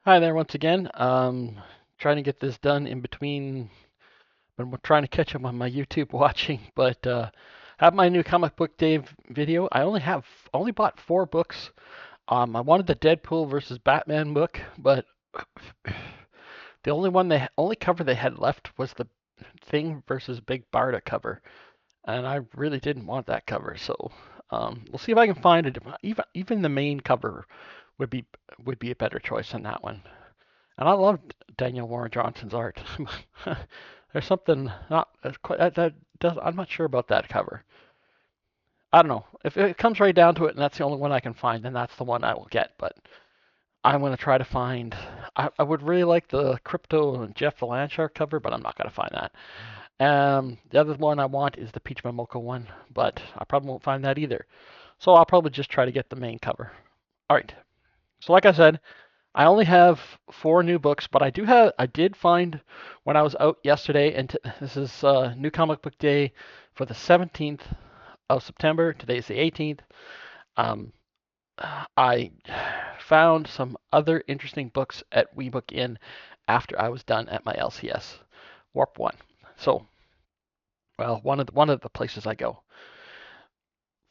Hi there once again. Trying to get this done in between when we're trying to catch up on my YouTube watching, but have my new comic book day video. I only bought 4 books. I wanted the Deadpool versus Batman book, but the only cover they had left was the Thing versus Big Barda cover, and I really didn't want that cover. So we'll see if I can find it. Even the main cover would be would be a better choice than that one. And I love Daniel Warren Johnson's art. There's something not quite that does. I'm not sure about that cover. I don't know. If it comes right down to it, and that's the only one I can find, then that's the one I will get. But I'm gonna try to find. I would really like the Crypto and Jeff Valanchar cover, but I'm not gonna find that. The other one I want is the Peach Momoko one, but I probably won't find that either. So I'll probably just try to get the main cover. All right. So like I said, I only have 4 new books, but I did find when I was out yesterday, and this is New Comic Book Day for the 17th of September. Today's the 18th. Um, I found some other interesting books at WeBook In after I was done at my LCS Warp 1. So, well, one of the places I go.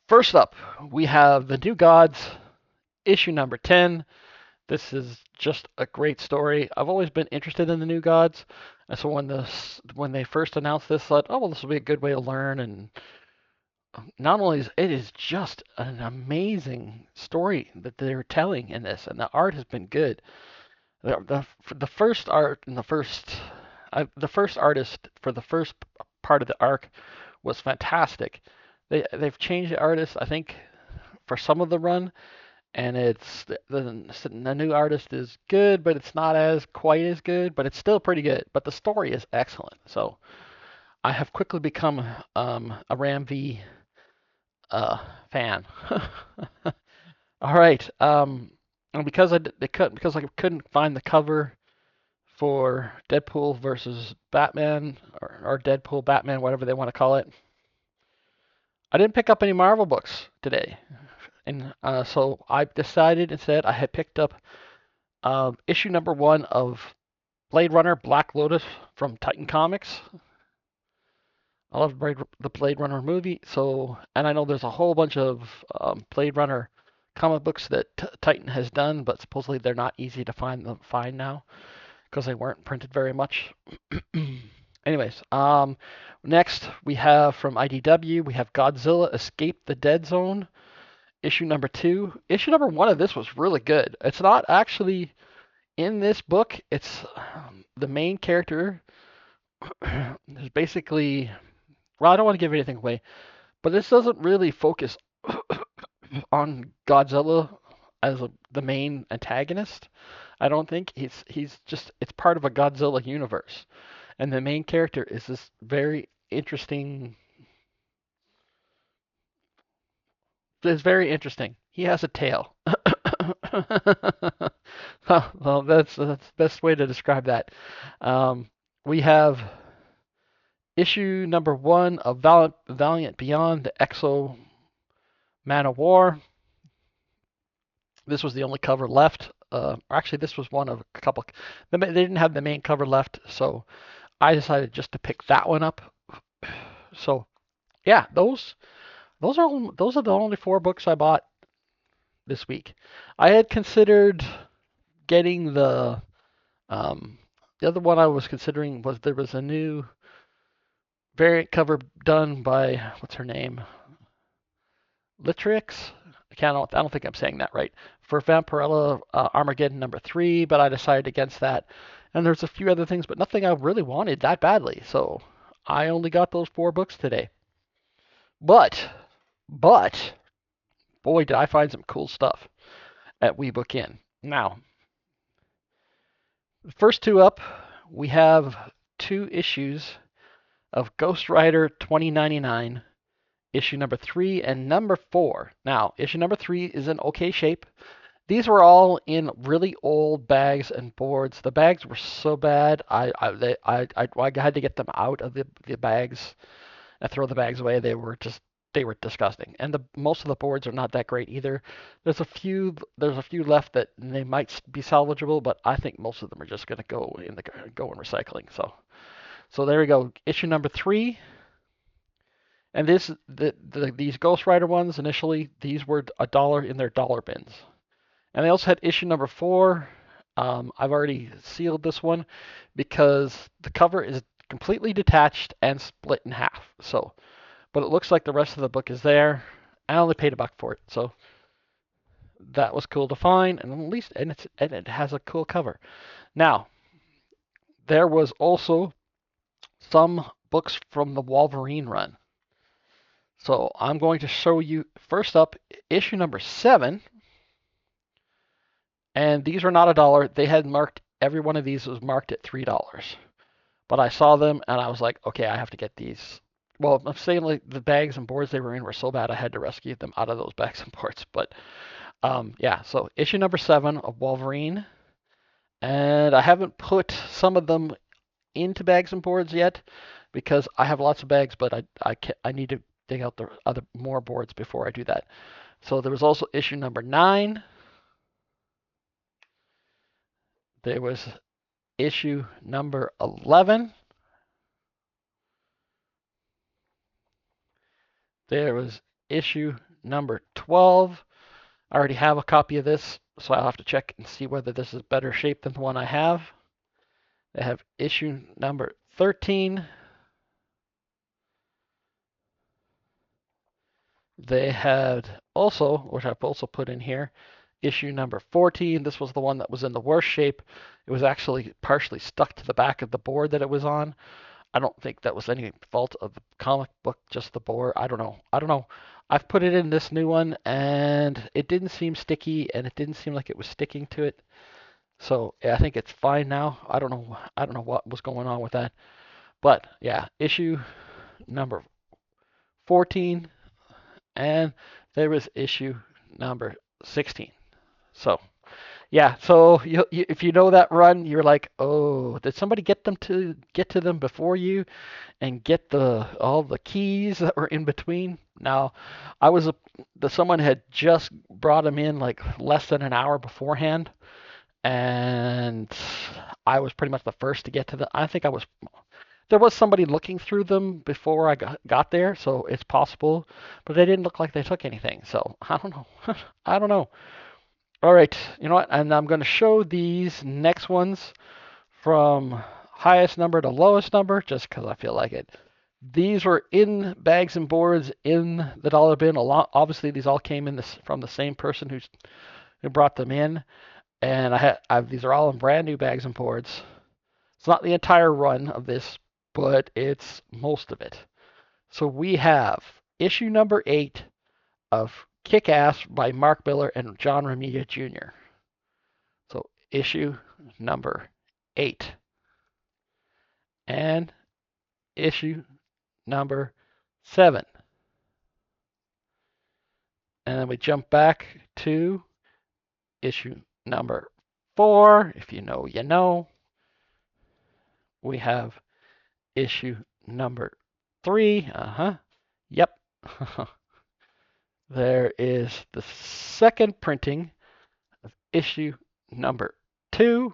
First up, we have The New Gods, issue number 10. This is just a great story. I've always been interested in the New Gods, and so when they first announced this, I thought, oh well, this will be a good way to learn. And not only is it is just an amazing story that they're telling in this, and the art has been good. The first art and the first artist for the first part of the arc was fantastic. They've changed the artist, I think, for some of the run, and the new artist is good, but it's not as quite as good, but it's still pretty good. But the story is excellent. So I have quickly become a Ram V uh, fan. All right, and because I couldn't find the cover for Deadpool versus Batman or Deadpool Batman, whatever they want to call it, I didn't pick up any Marvel books today, and so I decided instead I had picked up issue number 1 of Blade Runner Black Lotus from Titan Comics. I love the Blade Runner movie, so and I know there's a whole bunch of Blade Runner comic books that Titan has done, but supposedly they're not easy to find now because they weren't printed very much. Anyways, next we have from IDW, we have Godzilla Escape the Dead Zone, issue number 2. Issue number 1 of this was really good. It's not actually in this book. It's the main character is basically, well, I don't want to give anything away, but this doesn't really focus on Godzilla as the main antagonist. I don't think he's just it's part of a Godzilla universe, and the main character is this very interesting. It's very interesting. He has a tail. Well, that's the best way to describe that. We have issue number 1 of Valiant Beyond the Exo Man of War. This was the only cover left. Actually, this was one of a couple. They didn't have the main cover left, so I decided just to pick that one up. So yeah, those are the only 4 books I bought this week. I had considered getting the other one I was considering was there was a new variant cover done by what's her name, Litrix. I don't think I'm saying that right. For Vampirella Armageddon number 3, but I decided against that. And there's a few other things, but nothing I really wanted that badly. So I only got those 4 books today. But, but, boy, did I find some cool stuff at WeBook In. Now, the first 2 up, we have 2 issues of Ghost Rider 2099, issue number 3 and number 4. Now, issue number 3 is in okay shape. These were all in really old bags and boards. The bags were so bad, I had to get them out of the bags and throw the bags away. They were just they were disgusting. And most of the boards are not that great either. There's a few left that they might be salvageable, but I think most of them are just going to go in recycling. So there we go. Issue number 3. And these Ghost Rider ones initially, these were $1 in their dollar bins. And they also had issue number 4. I've already sealed this one because the cover is completely detached and split in half. So, but it looks like the rest of the book is there. I only paid $1 for it, so that was cool to find, and at least and it has a cool cover. Now, there was also some books from the Wolverine run. So I'm going to show you first up issue number 7. And these are not $1. They had marked, every one of these was marked at $3. But I saw them and I was like, okay, I have to get these. Well, I'm saying like the bags and boards they were in were so bad I had to rescue them out of those bags and boards. But yeah, so issue number 7 of Wolverine. And I haven't put some of them into bags and boards yet because I have lots of bags, but I need to dig out the other more boards before I do that. So there was also issue number 9. There was issue number 11. There was issue number 12. I already have a copy of this, so I'll have to check and see whether this is better shape than the one I have. They have issue number 13. They had also, which I've also put in here, issue number 14. This was the one that was in the worst shape. It was actually partially stuck to the back of the board that it was on. I don't think that was any fault of the comic book, just the board. I don't know. I've put it in this new one, and it didn't seem sticky, and it didn't seem like it was sticking to it. So yeah, I think it's fine now. I don't know what was going on with that. But yeah, issue number 14, and there was issue number 16. So yeah, so if you know that run, you're like, oh, did somebody get to them before you and get all the keys that were in between? Now, someone had just brought them in like less than an hour beforehand, and I was pretty much the first to get to them. I think there was somebody looking through them before I got there, so it's possible, but they didn't look like they took anything. So I don't know. I don't know. All right, you know what? And I'm going to show these next ones from highest number to lowest number just because I feel like it. These were in bags and boards in the dollar bin. Obviously, these all came in from the same person who brought them in. And these are all in brand new bags and boards. It's not the entire run of this, but it's most of it. So we have issue number 8 of Kick-Ass by Mark Millar and John Romita Jr. So issue number 8. And issue number 7. And then we jump back to issue number 4. If you know, you know. We have issue number 3. Yep. There is the second printing of issue number 2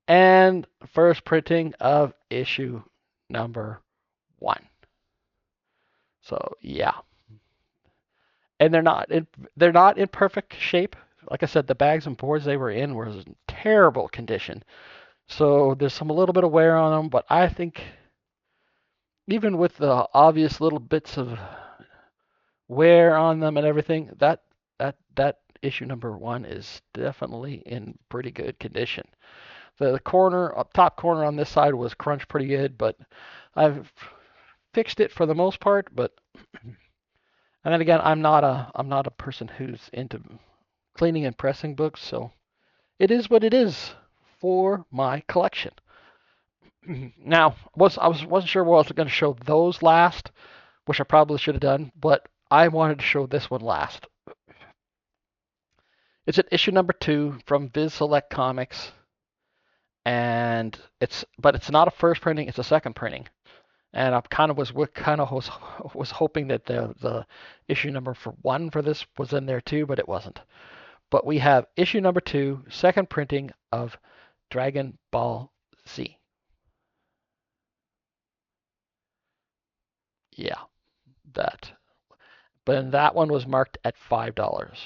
and first printing of issue number 1. So yeah, and they're not in perfect shape. Like I said, the bags and boards they were in in terrible condition. So there's a little bit of wear on them, but I think even with the obvious little bits of wear on them and everything, that issue number 1 is definitely in pretty good condition. The top corner on this side was crunched pretty good, but I've fixed it for the most part. But and then again, I'm not a person who's into cleaning and pressing books, so it is what it is for my collection. Now, wasn't sure what I was going to show those last, which I probably should have done, but I wanted to show this one last. It's at issue number 2 from Viz Select Comics, and it's not a first printing; it's a second printing. and I kind of was hoping that the issue number for 1 for this was in there too, but it wasn't. But we have issue number 2, second printing of Dragon Ball Z. Yeah, that. But that one was marked at $5.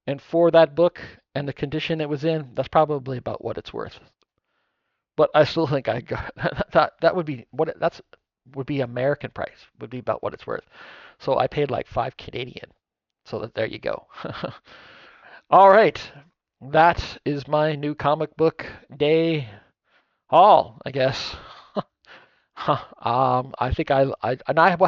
And for that book and the condition it was in, that's probably about what it's worth. But I still think I got that would be what that's would be American price, would be about what it's worth. So I paid like 5 Canadian. So that there you go. All right. That is my new comic book day haul, I guess. I think I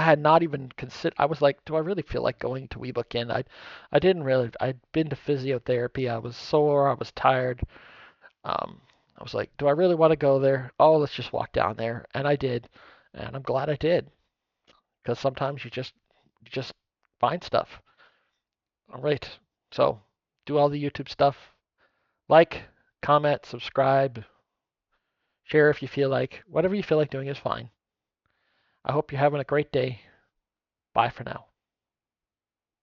had not even considered. I was like, do I really feel like going to Weebookin? I didn't really. I'd been to physiotherapy. I was sore. I was tired. I was like, do I really want to go there? Oh, let's just walk down there, and I did, and I'm glad I did because sometimes you just find stuff. All right, so do all the YouTube stuff. Like, comment, subscribe, share if you feel like. Whatever you feel like doing is fine. I hope you're having a great day. Bye for now.